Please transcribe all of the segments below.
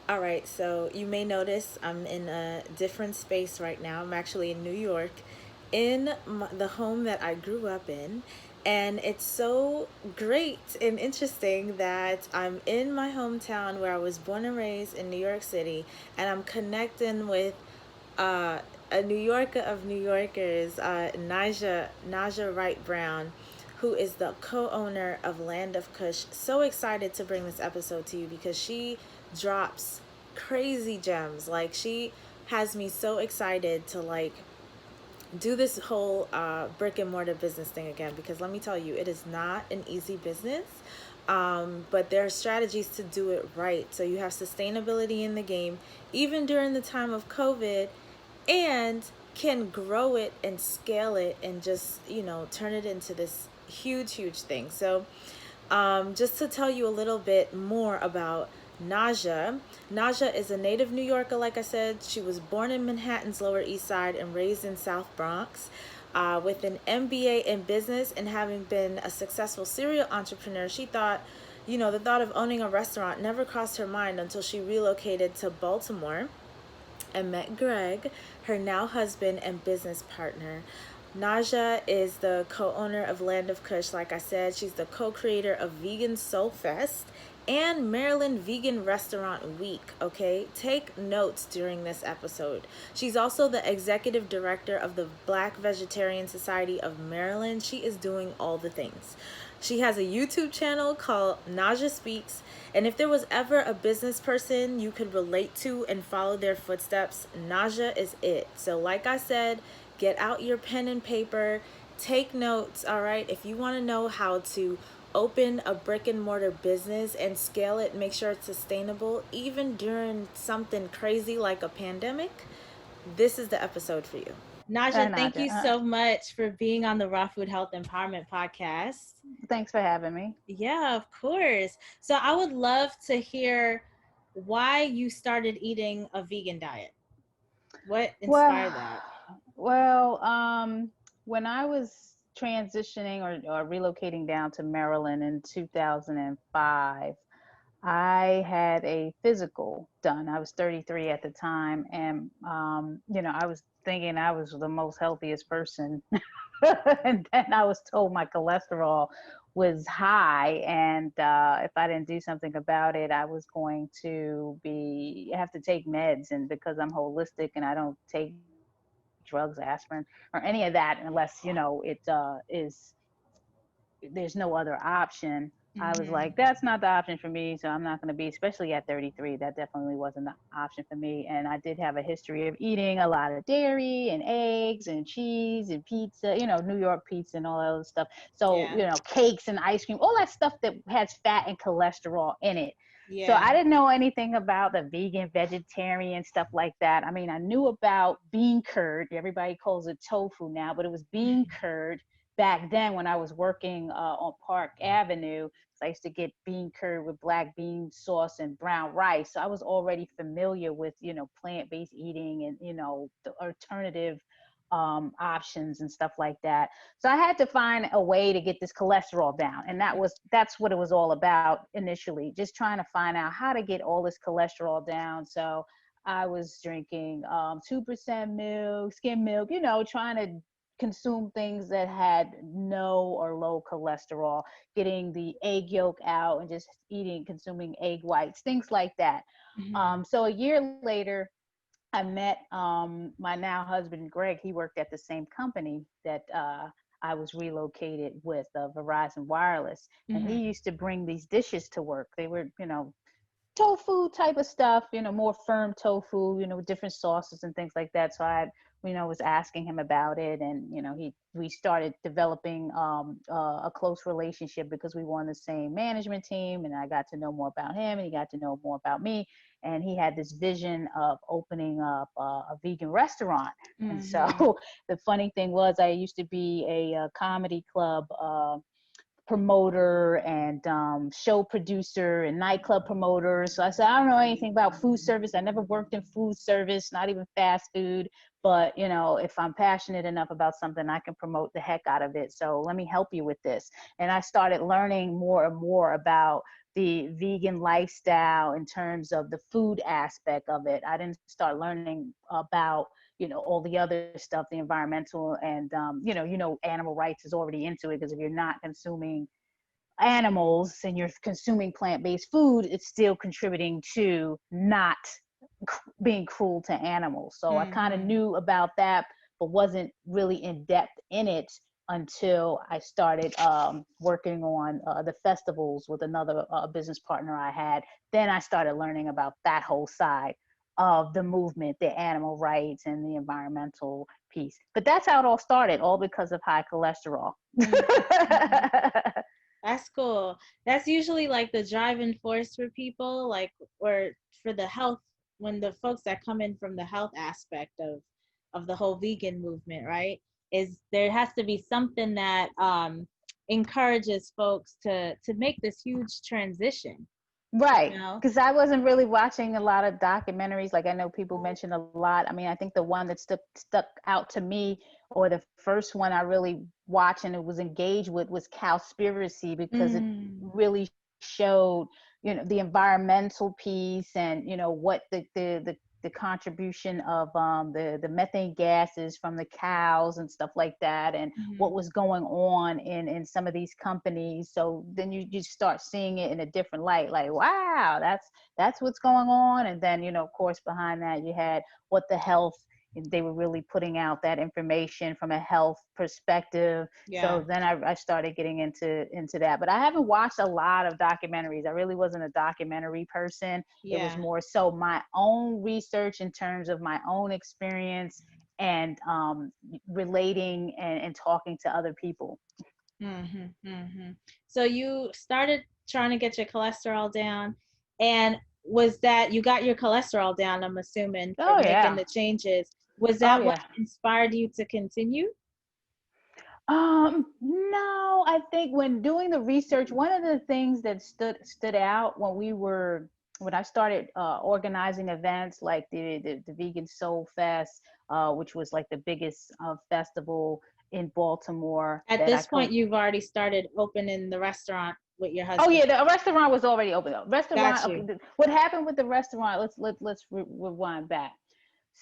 All right, so you may notice I'm in a different space right now. I'm actually in New York, in the home that I grew up in. And it's so great and interesting that I'm in my hometown where I was born and raised in New York City, and I'm connecting with uh, a New Yorker of New Yorkers, Naijha Wright-Brown, who is the co-owner of Land of Kush. So excited to bring this episode to you because she drops crazy gems. Like she has me so excited to like do this whole brick and mortar business thing again, because let me tell you, it is not an easy business. But there are strategies to do it right. So you have sustainability in the game, even during the time of COVID, and can grow it and scale it and just, turn it into this huge, huge thing. So just to tell you a little bit more about Naja. Naja is a native New Yorker, like I said. She was born in Manhattan's Lower East Side and raised in South Bronx. With an MBA in business and having been a successful serial entrepreneur, she thought, the thought of owning a restaurant never crossed her mind until she relocated to Baltimore and met Greg, her now husband and business partner. Naja is the co-owner of Land of Kush. Like I said, she's the co-creator of Vegan SoulFest and Maryland Vegan Restaurant Week. Okay, take notes during this episode. She's also the executive director of the Black Vegetarian Society of Maryland. She is doing all the things. She has a YouTube channel called Naja Speaks. And if there was ever a business person you could relate to and follow their footsteps, Naja is it. So, like I said, get out your pen and paper, take notes, all right? If you want to know how to open a brick and mortar business and scale it, make sure it's sustainable, even during something crazy like a pandemic, this is the episode for you. Naja, thank Naja, you so much for being on the Raw Food Health Empowerment Podcast. thanks for having me. Yeah, of course. So I would love to hear why you started eating a vegan diet. What Well, inspired that? well, when I was transitioning or relocating down to Maryland in 2005, I had a physical done. I was 33 at the time, and I was thinking I was the most healthiest person, and then I was told my cholesterol was high, and if I didn't do something about it, I was going to be have to take meds. And because I'm holistic and I don't take drugs, aspirin, or any of that, unless there's no other option. I was like, Mm-hmm. that's not the option for me. So I'm not going to be, especially at 33, that definitely wasn't the option for me. And I did have a history of eating a lot of dairy and eggs and cheese and pizza, New York pizza and all that other stuff. So, Yeah. cakes and ice cream, all that stuff that has fat and cholesterol in it. So Yeah. I didn't know anything about the vegan, vegetarian stuff like that. I mean, I knew about bean curd. Everybody calls it tofu now, but it was bean curd back then when I was working on Park Avenue. So I used to get bean curd with black bean sauce and brown rice. So I was already familiar with, plant-based eating and, the alternative options and stuff like that. So I had to find a way to get this cholesterol down. And that's what it was all about initially, just trying to find out how to get all this cholesterol down. So I was drinking 2% milk, skim milk, trying to consume things that had no or low cholesterol, getting the egg yolk out and just consuming egg whites, things like that. Mm-hmm. So a year later, I met my now husband, Greg. He worked at the same company that I was relocated with, Verizon Wireless. And he Mm-hmm. used to bring these dishes to work. They were, tofu type of stuff, more firm tofu, with different sauces and things like that. So I, was asking him about it, and we started developing a close relationship because we were on the same management team, and I got to know more about him, and he got to know more about me. And he had this vision of opening up a vegan restaurant. And so Mm-hmm. the funny thing was, I used to be a comedy club promoter and show producer and nightclub promoter. So I said, I don't know anything about food service. I never worked in food service, not even fast food. But, if I'm passionate enough about something, I can promote the heck out of it. So let me help you with this. And I started learning more and more about the vegan lifestyle in terms of the food aspect of it. I didn't start learning about, all the other stuff, the environmental and, animal rights is already into it, because if you're not consuming animals and you're consuming plant-based food, it's still contributing to not being cruel to animals. So I kind of knew about that, but wasn't really in depth in it until I started working on the festivals with another business partner I had. Then I started learning about that whole side of the movement, the animal rights and the environmental piece. But that's how it all started, all because of high cholesterol. That's cool. That's usually like the driving force for people, like, or for the health, when the folks that come in from the health aspect of the whole vegan movement, right? Is there has to be something that encourages folks to make this huge transition, you Right. know? Because I wasn't really watching a lot of documentaries. Like I know people mention a lot. I mean, I think the one that stuck out to me, or the first one I really watched and it was engaged with, was Cowspiracy, because it really showed, the environmental piece and, what the contribution of the methane gases from the cows and stuff like that, and what was going on in some of these companies. So then you start seeing it in a different light, like, wow, that's what's going on. And then, of course, behind that you had what the health, they were really putting out that information from a health perspective. Yeah. So then I started getting into that. But I haven't watched a lot of documentaries. I really wasn't a documentary person. It was Yeah. more so my own research in terms of my own experience and relating and talking to other people. So you started trying to get your cholesterol down, and was that you got your cholesterol down, I'm assuming, for Oh making yeah. the changes? Was Oh that what yeah. inspired you to continue? No, I think when doing the research, one of the things that stood out when I started organizing events like the Vegan Soul Fest, which was like the biggest festival in Baltimore At that I this point, co. you've already started opening the restaurant with your Oh husband. yeah, the restaurant was already open. Got Restaurant. Okay, you. what happened with the restaurant? Let's rewind back.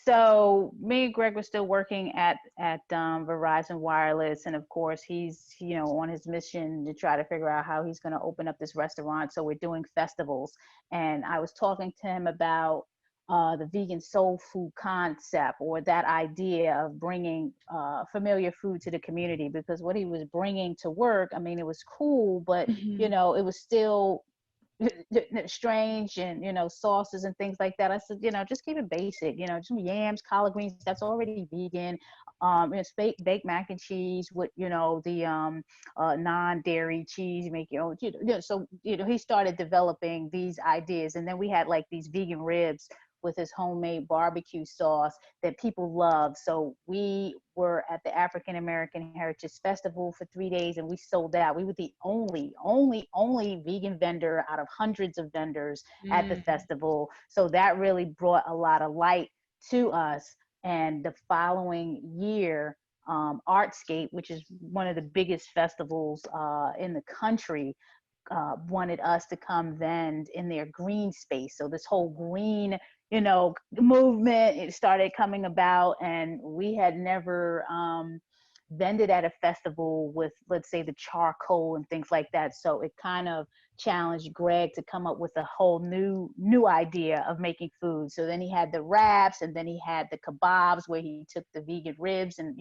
So me and Greg were still working at Verizon Wireless, and of course he's on his mission to try to figure out how he's going to open up this restaurant. So we're doing festivals, and I was talking to him about the vegan soul food concept, or that idea of bringing familiar food to the community, because what he was bringing to work, I mean, it was cool, but Hmm. it was still strange, and sauces and things like that. I said, just keep it basic, just some yams, collard greens, that's already vegan. Baked mac and cheese with the non-dairy cheese. You make your own, so he started developing these ideas, and then we had like these vegan ribs with his homemade barbecue sauce that people love. So we were at the African American Heritage Festival for 3 days, and we sold out. We were the only vegan vendor out of hundreds of vendors at the Mm. festival. So that really brought a lot of light to us. And the following year, Artscape, which is one of the biggest festivals in the country, wanted us to come vend in their green space. So this whole green, movement, it started coming about, and we had never vended at a festival with, let's say, the charcoal and things like that. So it kind of challenged Greg to come up with a whole new idea of making food. So then he had the wraps, and then he had the kebabs where he took the vegan ribs and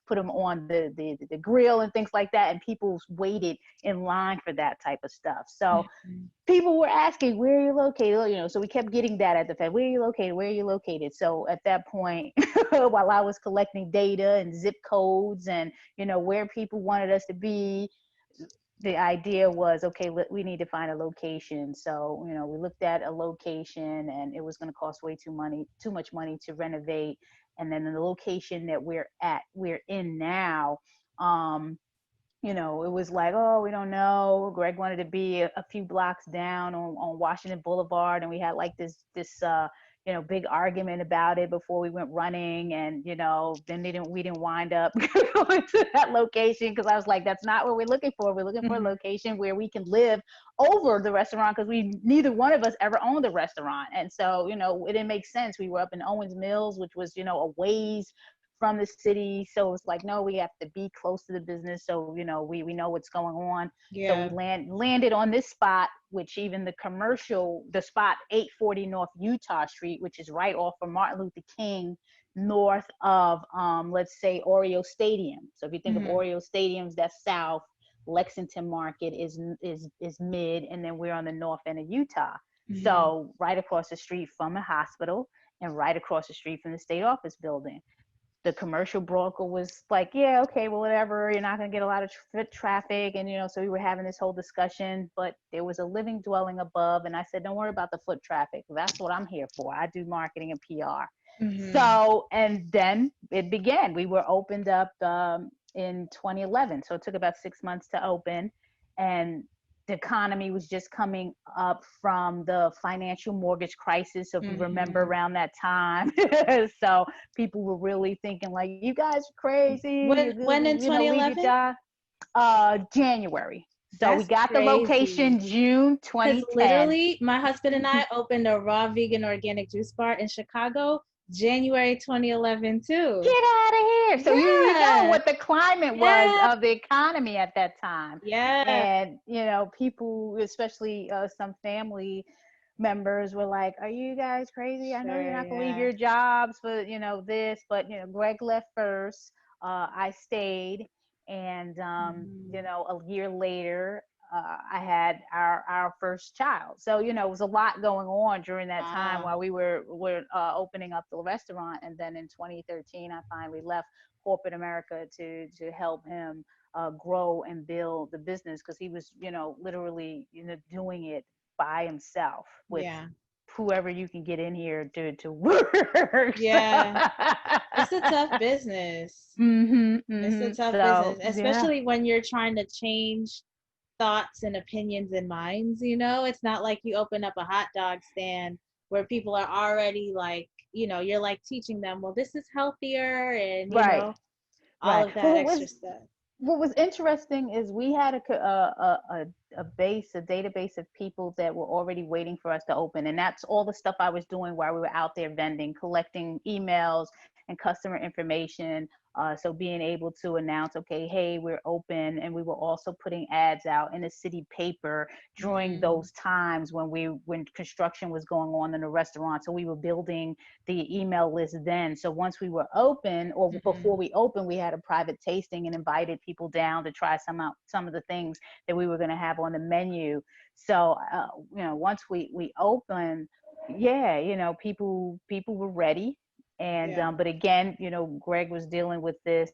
put them on the grill and things like that, and people waited in line for that type of stuff. So Mhm. people were asking, where are you located? So we kept getting that at the Fed. Where are you located? Where are you located? So at that point, while I was collecting data and zip codes and, where people wanted us to be, the idea was, okay, we need to find a location. So, we looked at a location, and it was going to cost way too much money to renovate. And then the location that we're in now, it was like, oh, we don't know. Greg wanted to be a few blocks down on Washington Boulevard, and we had like this big argument about it before we went running, and then we didn't wind up going to that location, because I was like, that's not what we're looking for. We're looking for a Mhm. location where we can live over the restaurant, because we neither one of us ever owned a restaurant, and so it didn't make sense. We were up in Owens Mills, which was a ways from the city, so it's like, no, we have to be close to the business, so we know what's going on. So we Yeah. landed on this spot, which even the spot 840 North Utah Street, which is right off of Martin Luther King, north of let's say Oreo Stadium. So if you think of Mhm. Oreo Stadiums, that's south. Lexington Market is mid, and then we're on the north end of Utah. Mhm. So right across the street from a hospital, and right across the street from the state office building. The commercial broker was like, yeah, okay, well, whatever, you're not going to get a lot of foot traffic. And so we were having this whole discussion, but there was a living dwelling above, and I said, don't worry about the foot traffic, that's what I'm here for. I do marketing and PR. Mhm. So, and then it began. We were opened up in 2011, so it took about 6 months to open. And the economy was just coming up from the financial mortgage crisis. So if you remember Mhm. around that time, so people were really thinking like, you guys are crazy, When in leave your 2011? job. January. So we That's got the crazy. location June Because 2010. literally, my husband and I opened a raw vegan organic juice bar in Chicago, January 2011 too. Get out of here. So you know Yeah. what the climate was Yeah. of the economy at that time. Yeah. And, people, especially some family members, were like, are you guys crazy? I know you're Sure. not going to leave Yeah. your jobs for, this, but, Greg left first. I stayed. And, Mhm. a year later, I had our first child. So, it was a lot going on during that time Wow. while we were opening up the restaurant. And then in 2013, I finally left corporate America to help him grow and build the business, because he was, literally, doing it by himself with Yeah. whoever you can get in here to work. Yeah. It's a tough business. It's a tough business, So yeah. especially when you're trying to change thoughts and opinions and minds, It's not like you open up a hot dog stand where people are already like, you're like teaching them, well, this is healthier and, Right. all Right. of that Well, extra stuff. what was interesting is we had a database of people that were already waiting for us to open, and that's all the stuff I was doing while we were out there vending, collecting emails and customer information. So being able to announce, okay, hey, we're open, and we were also putting ads out in the city paper during Mm, those times when construction was going on in the restaurant. So we were building the email list then. So once we were open, or before mm, we opened, we had a private tasting and invited people down to try some of the things that we were going to have on the menu. So once we opened, yeah, people were ready. And yeah. but again, Greg was dealing with this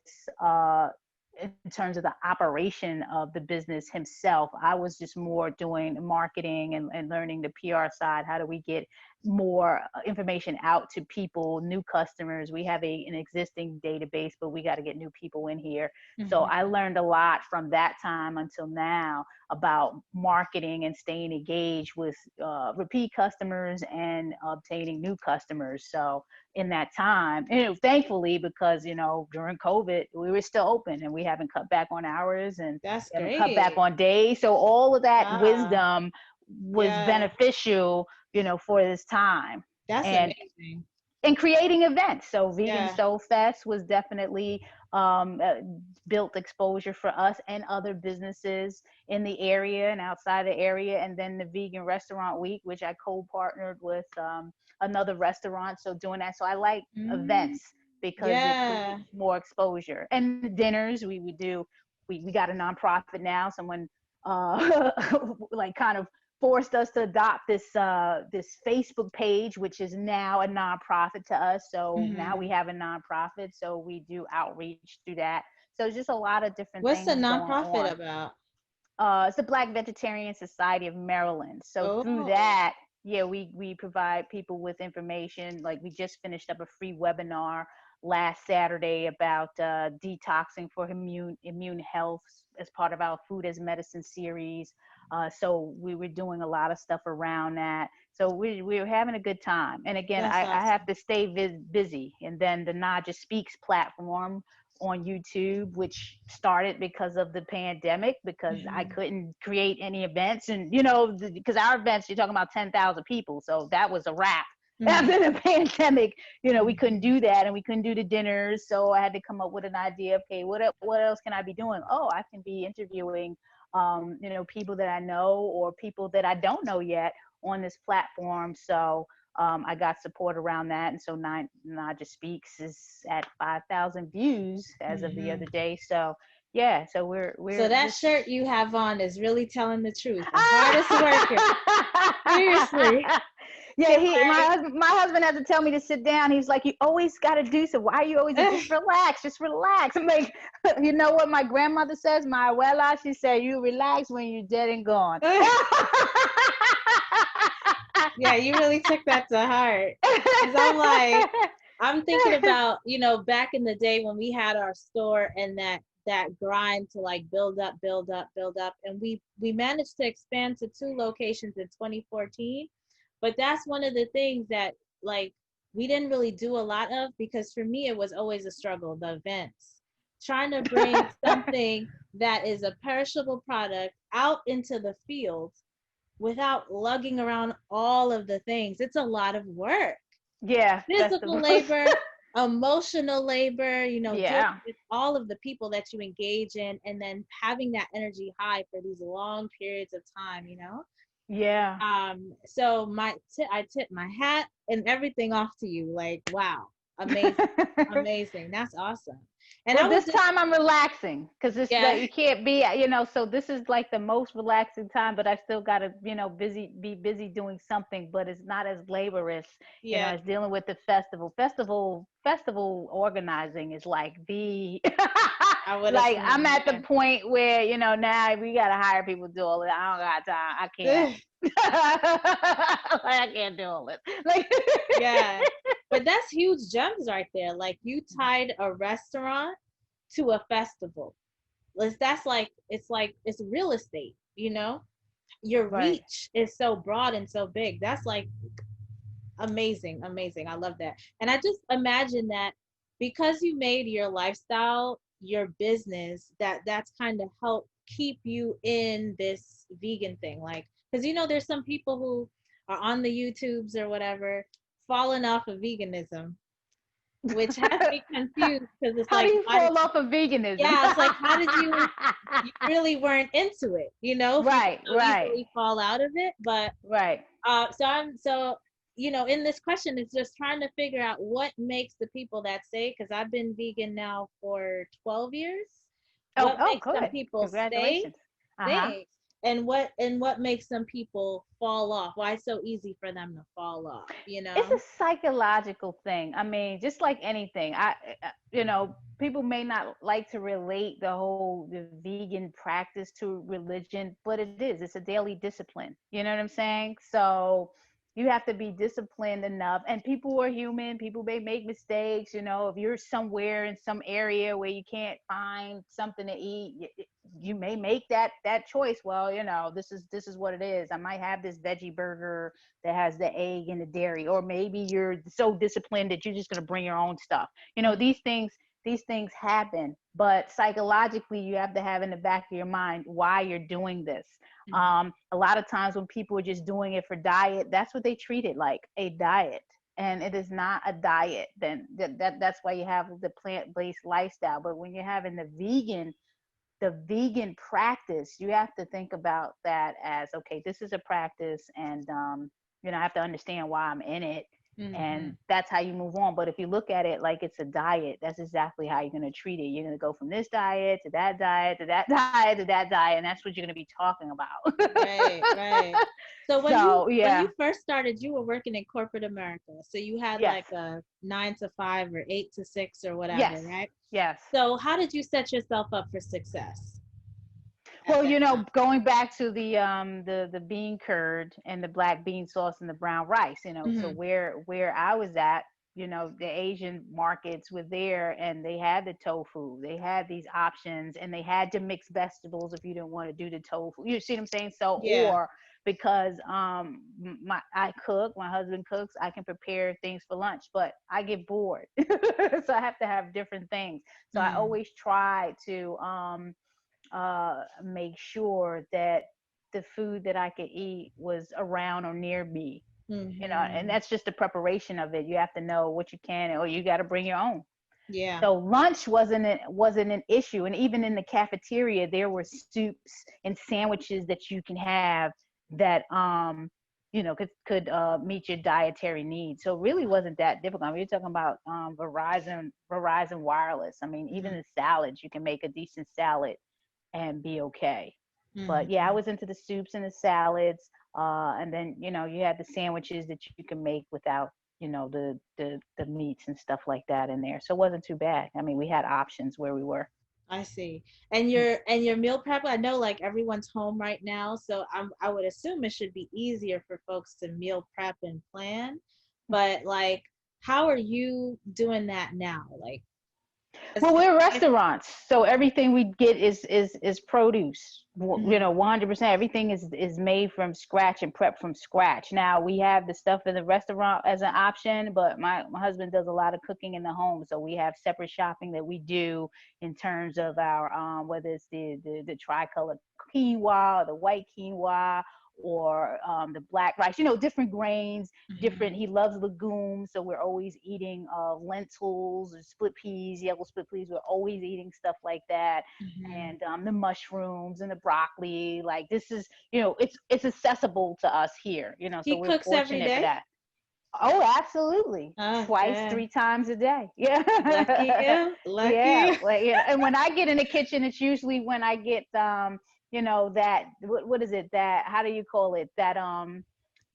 in terms of the operation of the business himself. I was just more doing marketing and learning the PR side. How do we get more information out to people, new customers? We have an existing database, but we got to get new people in here. So I Hmm. learned a lot from that time until now about marketing and staying engaged with repeat customers and obtaining new customers. So in that time, thankfully, because during COVID we were still open, and we haven't cut back on hours, and That's we haven't cut back great. on days. So all of that Wow. wisdom was Yeah. beneficial, for this time. That's and amazing. and creating events. So Vegan Yeah. SoulFest was definitely built exposure for us and other businesses in the area and outside the area. And then the Vegan Restaurant Week, which I co-partnered with another restaurant. So doing that. So I like Mm, events because it yeah. creates more exposure. And the dinners we do. We got a nonprofit now. Someone like kind of forced us to adopt this Facebook page, which is now a nonprofit to us. So now we Hmm. have a nonprofit. So we do outreach through that. So it's just a lot of different What's the things going nonprofit on. about? It's the Black Vegetarian Society of Maryland. So through Oh. that, yeah, we provide people with information. Like we just finished up a free webinar last Saturday about detoxing for immune health as part of our Food as Medicine series. So we were doing a lot of stuff around that. So we were having a good time. And again, That's I have awesome. to stay busy. And then the Naijha Speaks platform on YouTube, which started because of the pandemic, because I Hmm. couldn't create any events. And, because our events, you're talking about 10,000 people. So that was a wrap. Hmm. After the pandemic, we couldn't Hmm. do that, and we couldn't do the dinners. So I had to come up with an idea. Okay, what else can I be doing? Oh, I can be interviewing, people that I know or people that I don't know yet on this platform. So I got support around that, and so Naijha Speaks is at 5,000 views as of the Hmm. other day. So yeah, so So we're that just. shirt you have on is really telling the truth. The hardest worker. Seriously. Yeah, Can he I? my husband had to tell me to sit down. He's like, you always got to do so. Why are you always just relax, just relax? I'm like, you know what my grandmother says, my abuela, she said, you relax when you're dead and gone. Yeah, you really took that to heart. Because I'm like, I'm thinking about, back in the day when we had our store and that grind to like build up, build up, build up. And we managed to expand to 2 locations in 2014. But that's one of the things that like we didn't really do a lot of, because for me it was always a struggle, the events. Trying to bring something that is a perishable product out into the field without lugging around all of the things. It's a lot of work, Yeah, physical festivals. labor, emotional labor, dealing Yeah, with all of the people that you engage in, and then having that energy high for these long periods of time. yeah. So I tip my hat and everything off to you. Like, wow, amazing, amazing. That's awesome. And I Well, was this just, time I'm relaxing because it's yeah, that you can't be, so this is like the most relaxing time, but I still got to, be busy doing something, but it's not as laborious, yeah, as dealing with the festival organizing is like the, I would like I'm assume, at the point where, now we got to hire people to do all of that. I don't got time. I can't. yeah. Like, I can't do all this. Like, Yeah. But that's huge gems right there. Like you tied a restaurant to a festival. That's like it's real estate. Your right. reach is so broad and so big. That's like amazing, amazing. I love that. And I just imagine that because you made your lifestyle your business, that's kind of helped keep you in this vegan thing. Like, because there's some people who are on the YouTubes or whatever, falling off of veganism, which has me confused because it's How do like, you why did fall off of veganism? yeah, it's like, how did you really weren't into it? People Right, so right, easily fall out of it. But right. so in this question, it's just trying to figure out what makes the people that stay, because I've been vegan now for 12 years. Oh, What oh, makes some good. people stay? Congratulations. Uh-huh. Thanks. And what makes some people fall off? Why it's so easy for them to fall off, you It's know? a psychological thing. I mean, just like anything, people may not like to relate the vegan practice to religion, but it is. It's a daily discipline. You know what I'm saying? So you have to be disciplined enough. And people are human. People may make mistakes. If you're somewhere in some area where you can't find something to eat, you may make that choice. Well, this is what it is. I might have this veggie burger that has the egg and the dairy, or maybe you're so disciplined that you're just going to bring your own stuff. Mm-hmm. These things happen, but psychologically you have to have in the back of your mind why you're doing this. A lot of times when people are just doing it for diet, that's what they treat it like, a diet. And it is not a diet. Then that's why you have the plant-based lifestyle. But when you're having the vegan practice, you have to think about that as, okay, this is a practice, and I have to understand why I'm in it, Mm-hmm. and that's how you move on. But if you look at it like it's a diet, that's exactly how you're going to treat it. You're going to go from this diet to that diet to that diet to that diet, and that's what you're going to be talking about. Right, right. So when you So when you yeah, first started, you were working in corporate America. So you had yes, like a 9 to 5 or 8 to 6 or whatever, yes, right? yes. So how did you set yourself up for success at Well, that time? going back to the bean curd and the black bean sauce and the brown rice, so Hmm. where I was at, the Asian markets were there, and they had the tofu, they had these options, and they had to mix vegetables if you didn't want to do the tofu. You see what I'm saying? So, Yeah. because I cook, my husband cooks, I can prepare things for lunch, but I get bored. So I have to have different things. So I Mm. always try to make sure that the food that I could eat was around or near me, and Mm-hmm. that's just the preparation of it. You have to know what you can, or you got to bring your own. Yeah. So lunch wasn't an issue, and even in the cafeteria, there were soups and sandwiches that you can have that could meet your dietary needs. So it really wasn't that difficult. I mean, you're talking about Verizon Wireless. I mean, even Mm-hmm. the salads, you can make a decent salad and be okay. But yeah, I Mm-hmm. was into the soups and the salads, and then you had the sandwiches that you can make without the meats and stuff like that in there. So it wasn't too bad. I mean, we had options where we were. I see. And your meal prep, I know like everyone's home right now, so I would assume it should be easier for folks to meal prep and plan. But like, how are you doing that now? Like, Well, we're I, restaurants, so everything we get is produce. mhm. 100%. Everything is made from scratch and prepped from scratch. Now we have the stuff in the restaurant as an option, but my husband does a lot of cooking in the home, so we have separate shopping that we do in terms of our whether it's the tricolor quinoa, or the white quinoa, or the black rice. Different grains, different. Mhm. He loves legumes, so we're always eating lentils or split peas, yellow split peas. We're always eating stuff like that, Mhm. and the mushrooms and the broccoli. Like, this is, it's accessible to us here. So He we're cooks every fortunate for day? that. Oh, absolutely. Twice, Okay. 3 times a day. Lucky Yeah. you. Lucky Yeah. you. Well, and when I get in the kitchen, it's usually when I get that what is it, that, how do you call it, that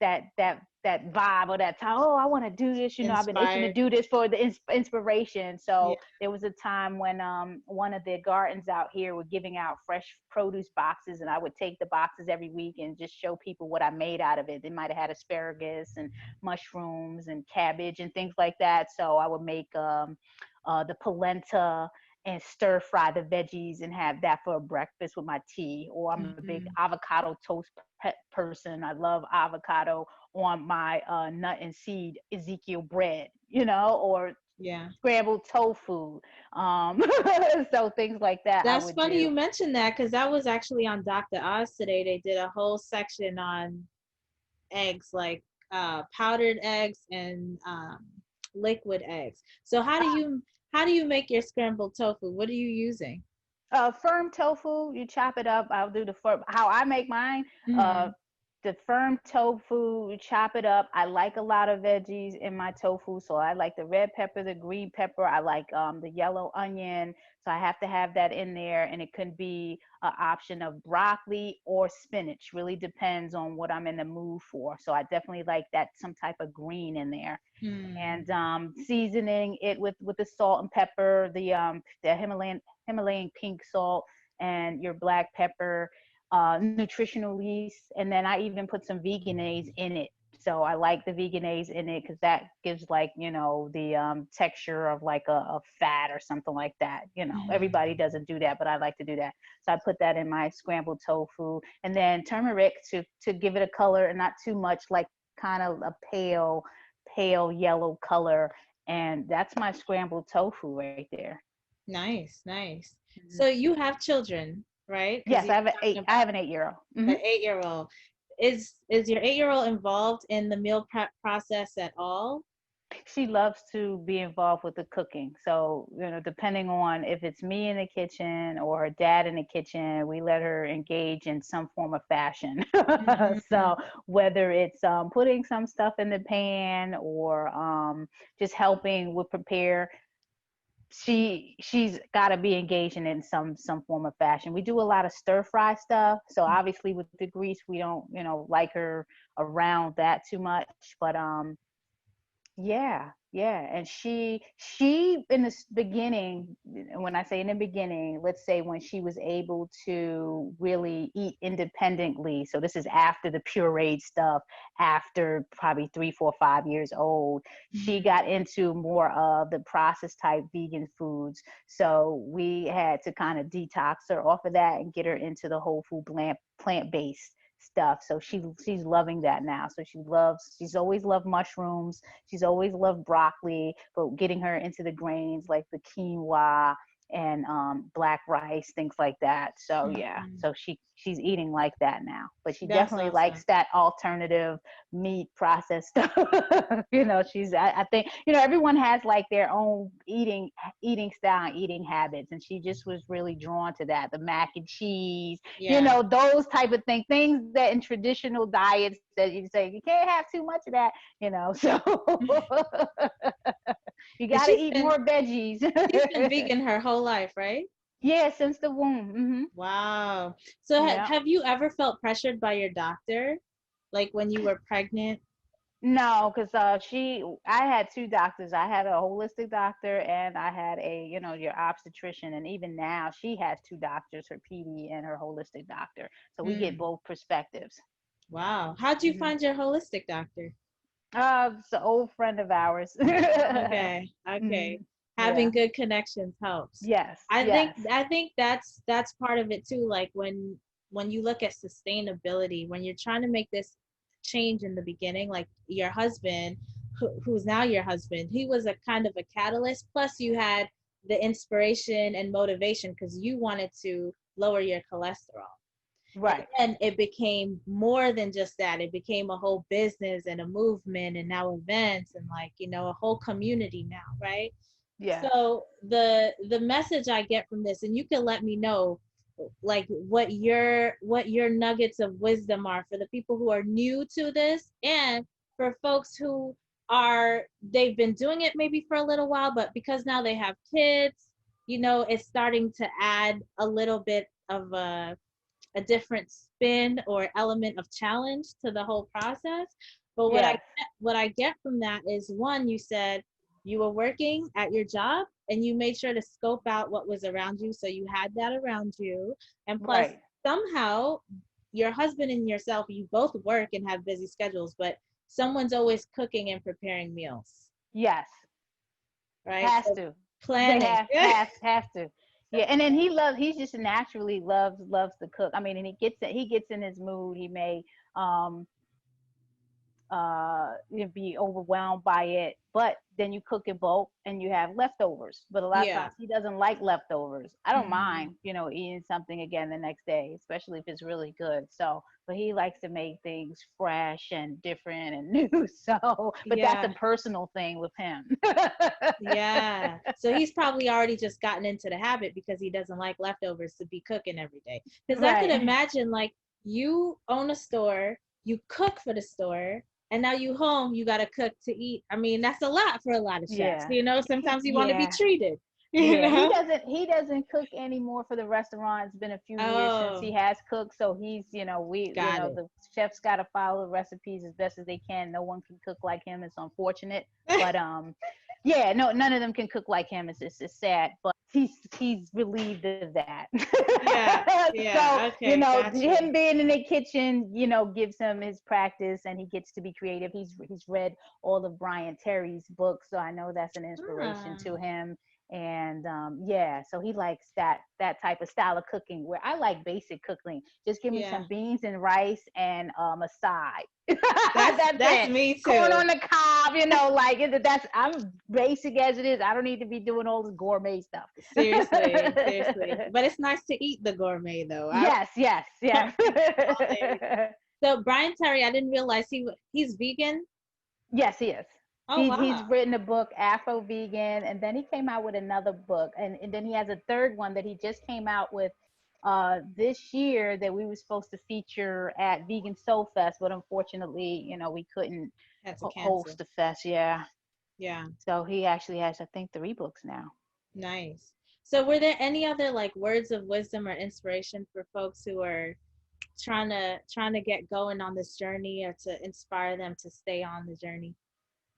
vibe, or that time, oh, I want to do this, I've been itching to Inspired. do this for the inspiration. Yeah. So there was a time when one of the gardens out here were giving out fresh produce boxes, and I would take the boxes every week and just show people what I made out of it. They might have had asparagus and mushrooms and cabbage and things like that. So I would make the polenta and stir fry the veggies and have that for breakfast with my tea. Or I'm a big Mhm. avocado toast person. I love avocado on my nut and seed Ezekiel bread, or Yeah. scrambled tofu. Um, so things like that I That's would funny you do. mentioned that because that was actually on Dr. Oz today. They did a whole section on eggs, like powdered eggs and liquid eggs. So how do you make your scrambled tofu? What are you using? Firm tofu, you chop it up. I'll do the firm. How I make mine. Uh, Hmm. the firm tofu, you chop it up. I like a lot of veggies in my tofu, so I like the red pepper, the green pepper. I like the yellow onion, so I have to have that in there. And it could be an option of broccoli or spinach. Really depends on what I'm in the mood for. So I definitely like that, some type of green in there. Hmm. And seasoning it with the salt and pepper, the Himalayan pink salt, and your black pepper, nutritional yeast, and then I even put some veganase in it. So I like the veganase in it because that gives, like, the texture of like a fat or something like that. Hmm. Everybody doesn't do that, but I like to do that. So I put that in my scrambled tofu, and then turmeric to give it a color, and not too much, like kind of a pale yellow color. And that's my scrambled tofu right there. Nice, nice. Mhm. So you have children, right? Because Yes, you were talking I have about an 8-year old. an 8-year-old. Is your 8-year-old involved in the meal prep process at all? She loves to be involved with the cooking. So, depending on if it's me in the kitchen or her dad in the kitchen, we let her engage in some form of fashion. Hmm. So, whether it's putting some stuff in the pan, or just helping with prepare, she's got to be engaging in some form of fashion. We do a lot of stir fry stuff, so obviously with the grease, we don't like her around that too much. But yeah, yeah. And she in the beginning, when I say in the beginning, let's say when she was able to really eat independently. So this is after the pureed stuff, after probably 3, 4, 5 years old, she Hmm. got into more of the processed type vegan foods. So we had to kind of detox her off of that and get her into the whole food plant based stuff. So she's loving that now. So she's always loved mushrooms. She's always loved broccoli, but getting her into the grains like the quinoa and black rice, things like that. So yeah, Mhm. so she's eating like that now. But she That's definitely likes awesome. that alternative meat processed stuff. I think everyone has like their own eating style and eating habits, and she just was really drawn to that, the mac and cheese, Yeah. those type of things that in traditional diets that you say you can't have too much of that, so you And got to eat more veggies. she's been vegan her whole life, right? Yeah, since the womb. Wow. So Yeah. have you ever felt pressured by your doctor, like when you were pregnant? No, because I had two doctors. I had a holistic doctor and I had your obstetrician. And even now, she has two doctors, her PD and her holistic doctor. So we get Mm. both perspectives. Wow. How'd you hmm find your holistic doctor? it's an old friend of ours. Okay. Okay. Mhm. Having Yeah. good connections helps. Yes. I think Yes. I think that's part of it too. Like when you look at sustainability, when you're trying to make this change in the beginning, like your husband, who's now your husband, he was a kind of a catalyst. Plus, you had the inspiration and motivation because you wanted to lower your cholesterol. And Right. then it became more than just that. It became a whole business and a movement and now events and like, a whole community now, right? Yes. So the message I get from this, and you can let me know like what your nuggets of wisdom are for the people who are new to this and for folks who they've been doing it maybe for a little while, but because now they have kids, it's starting to add a little bit of a different spin or element of challenge to the whole process. But Yes. what I get from that is, one, you said you were working at your job and you made sure to scope out what was around you, so you had that around you. And plus, Right. somehow your husband and yourself, you both work and have busy schedules, but someone's always cooking and preparing meals, Yes. right? Has So to. They planning. have to. Yeah, and then he just naturally loves to cook. I mean, and he gets in his mood. He may um be overwhelmed by it, but then you cook in bulk and you have leftovers. But a lot of Yeah. times he doesn't like leftovers. I don't Hmm. mind, eating something again the next day, especially if it's really good. So but he likes to make things fresh and different and new. So but that's a Yeah. personal thing with him. Yeah. So he's probably already just gotten into the habit because he doesn't like leftovers to be cooking every day. Because I could Right. imagine like you own a store, you cook for the store, and now you home, you got to cook to eat. I mean, that's a lot for a lot of chefs. Yeah. Sometimes you want to be Yeah. treated, you Yeah, he know? doesn't he doesn't cook anymore for the restaurant. It's been a few years since he Oh, has cooked, so he's, got it. the chefs got to follow the recipes as best as they can. No one can cook like him. It's unfortunate, but yeah, no, none of them can cook like him. It's sad, but he's relieved of that. Yeah. So, Yeah. Okay. Gotcha. him being in the kitchen, gives him his practice and he gets to be creative. He's read all of Brian Terry's books, so I know that's an inspiration Ah, to him. And yeah, so he likes that type of style of cooking where I like basic cooking. Just give me yeah. some beans and rice and a side. That's That's that's it. me Corn too. on the cob, like that's I'm basic as it is. I don't need to be doing all this gourmet stuff. Seriously, seriously. But it's nice to eat the gourmet though. I Yes, yes, yes. all day, every day. So Brian Terry, I didn't realize he's vegan. Yes, he is. Oh He's wow. written a book, Afro Vegan, and then he came out with another book, and then he has a third one that he just came out with this year that we were supposed to feature at Vegan SoulFest, but unfortunately, we couldn't Had to host cancel. the fest. Yeah, Yeah, so he actually has, I think, 3 books now. nice. So were there any other like words of wisdom or inspiration for folks who are trying to get going on this journey or to inspire them to stay on the journey?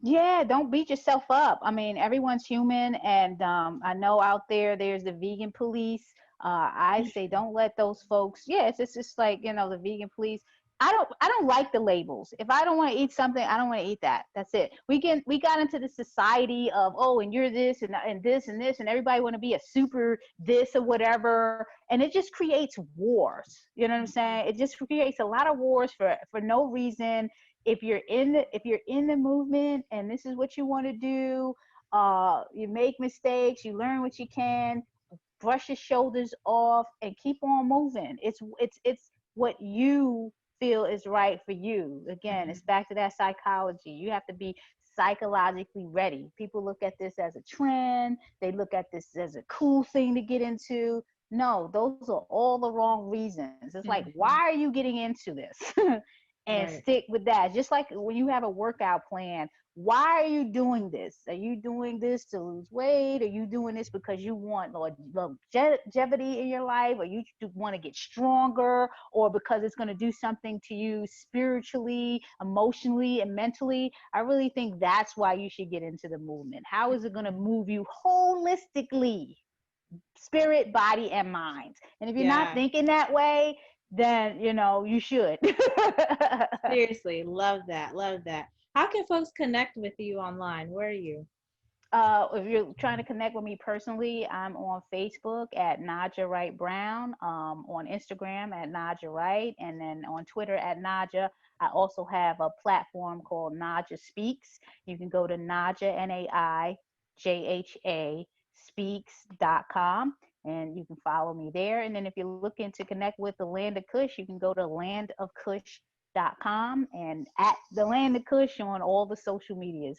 Yeah, don't beat yourself up. I mean, everyone's human, and I know out there's the vegan police. I say don't let those folks. Yeah, it's just like the vegan police. I don't like the labels. If I don't want to eat something, I don't want to eat that. That's it. We got into the society of, oh, and you're this and this and this, and everybody want to be a super this or whatever, and it just creates wars. You know what I'm saying? It just creates a lot of wars for no reason. If you're in the movement and this is what you want to do, you make mistakes, you learn what you can, brush your shoulders off and keep on moving. It's what you feel is right for you. Again, it's back to that psychology. You have to be psychologically ready. People look at this as a trend, they look at this as a cool thing to get into. No, those are all the wrong reasons. It's like, why Mm-hmm. are you getting into this? And Right. stick with that. Just like when you have a workout plan, why are you doing this? Are you doing this to lose weight? Are you doing this because you want longevity in your life? Or you want to get stronger? Or because it's going to do something to you spiritually, emotionally, and mentally? I really think that's why you should get into the movement. How is it going to move you holistically? Spirit, body, and mind. And if you're not Yeah. thinking that way, then you should. Seriously, love that. Love that. How can folks connect with you online? Where are you? If you're trying to connect with me personally, I'm on Facebook at Naijha Wright-Brown, on Instagram at Naijha Wright, and then on Twitter at Naijha. I also have a platform called Naijha Speaks. You can go to Naijha, Naijha speaks.com, and you can follow me there. And then if you're looking to connect with the Land of Kush, you can go to landofkush.com and at the Land of Kush on all the social medias.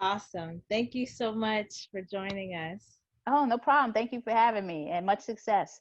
Awesome. Thank you so much for joining us. Oh, no problem. Thank you for having me and much success.